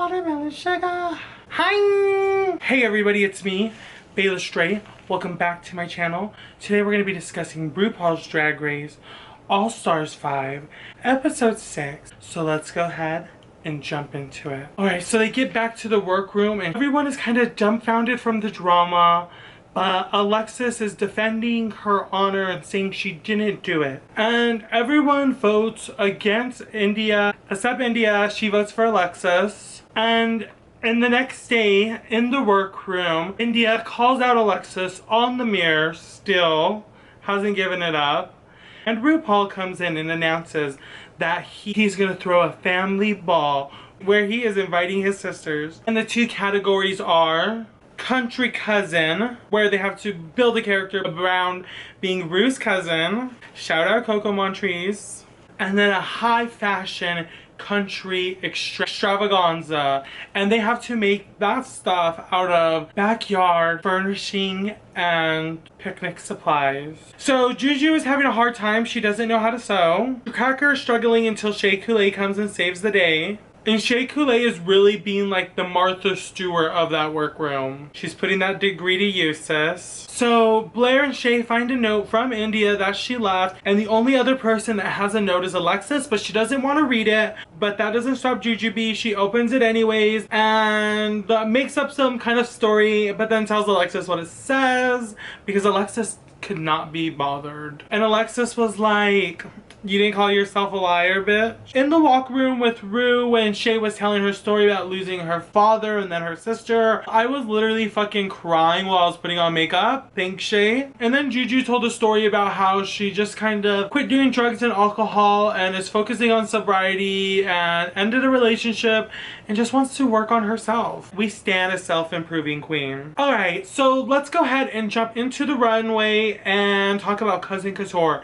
Watermelon sugar. Hi! Hey everybody, it's me, Bayla Stray. Welcome back to my channel. Today we're going to be discussing RuPaul's Drag Race All Stars 5, Episode 6. So let's go ahead and jump into it. Alright, so they get back to the workroom and everyone is kind of dumbfounded from the drama. But Alexis is defending her honor and saying she didn't do it. And everyone votes against India, except India. She votes for Alexis. And the next day, in the workroom, India calls out Alexis on the mirror, still hasn't given it up. And RuPaul comes in and announces that he's gonna throw a family ball where he is inviting his sisters. And the two categories are country cousin, where they have to build a character around being Rue's cousin, shout out Coco Montrese, and then a high fashion country extravaganza, and they have to make that stuff out of backyard furnishing and picnic supplies. So Juju is having a hard time. She doesn't know how to sew. Cracker is struggling until Shea Coulee comes and saves the day. And Shea Coulee is really being like the Martha Stewart of that workroom. She's putting that degree to use, sis. So Blair and Shea find a note from India that she left, and the only other person that has a note is Alexis, but she doesn't want to read it. But that doesn't stop Jujubee. She opens it anyways and makes up some kind of story, but then tells Alexis what it says because Alexis could not be bothered. And Alexis was like, "You didn't call yourself a liar, bitch." In the walk room with Rue, when Shea was telling her story about losing her father and then her sister, I was literally fucking crying while I was putting on makeup. Thanks, Shea. And then Juju told a story about how she just kind of quit doing drugs and alcohol and is focusing on sobriety and ended a relationship and just wants to work on herself. We stand a self-improving queen. Alright, so let's go ahead and jump into the runway and talk about Cousin Couture.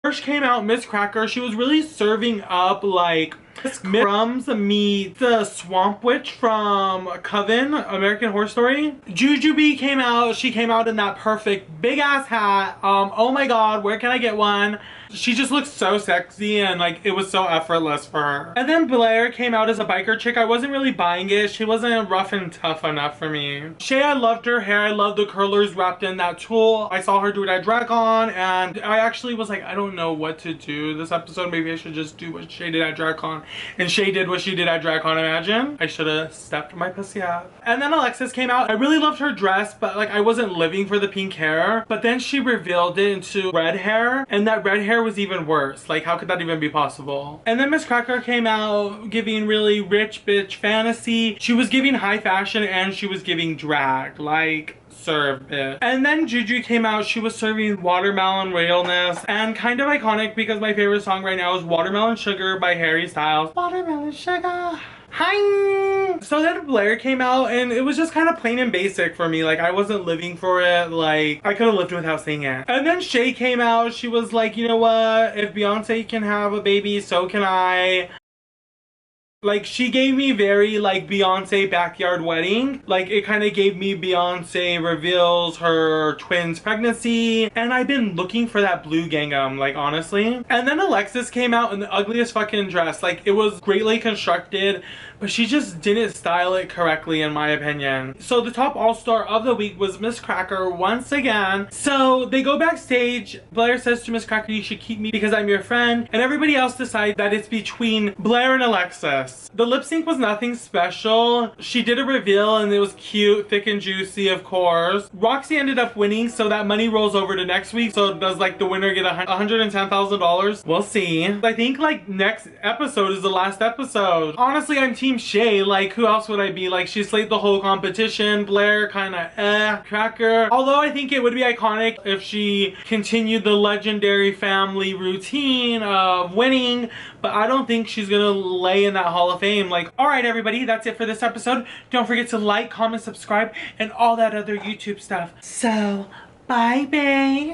First came out Miss Cracker. She was really serving up like crumbs meet the swamp witch from Coven, American Horror Story. Jujubee came out. She came out in that perfect big ass hat. Oh my god, where can I get one? She just looks so sexy and like it was so effortless for her. And then Blair came out as a biker chick. I wasn't really buying it. She wasn't rough and tough enough for me. Shea, I loved her hair. I loved the curlers wrapped in that tulle. I saw her do it at DragCon and I actually was like, I don't know what to do this episode. Maybe I should just do what Shea did at DragCon. And Shea did what she did at DragCon, imagine. I should have stepped my pussy up. And then Alexis came out. I really loved her dress, but like I wasn't living for the pink hair. But then she revealed it into red hair, and that red hair was even worse. Like, how could that even be possible? And then Miss Cracker came out giving really rich bitch fantasy. She was giving high fashion and she was giving drag. Like, serve it. And then Juju came out. She was serving watermelon realness and kind of iconic because my favorite song right now is Watermelon Sugar by Harry Styles. Watermelon sugar. Hi. So then Blair came out and it was just kind of plain and basic for me. Like I wasn't living for it. Like I could have lived without seeing it. And then Shea came out. She was like, you know what? If Beyonce can have a baby, so can I. Like, she gave me very, like, Beyonce backyard wedding. Like, it kind of gave me Beyonce reveals her twins' pregnancy. And I've been looking for that blue gingham, like, honestly. And then Alexis came out in the ugliest fucking dress. Like, it was greatly constructed, but she just didn't style it correctly, in my opinion. So the top all-star of the week was Miss Cracker once again. So they go backstage. Blair says to Miss Cracker, "You should keep me because I'm your friend." And everybody else decides that it's between Blair and Alexis. The lip sync was nothing special. She did a reveal and it was cute, thick and juicy, of course. Roxy ended up winning, so that money rolls over to next week. So does like the winner get $110,000? We'll see. I think like next episode is the last episode. Honestly, I'm team Shea. Like who else would I be? Like she slayed the whole competition. Blair kind of Cracker. Although I think it would be iconic if she continued the legendary family routine of winning, but I don't think she's gonna lay in that Hall of Fame. Like, alright everybody, that's it for this episode. Don't forget to like, comment, subscribe, and all that other YouTube stuff. So, bye bae.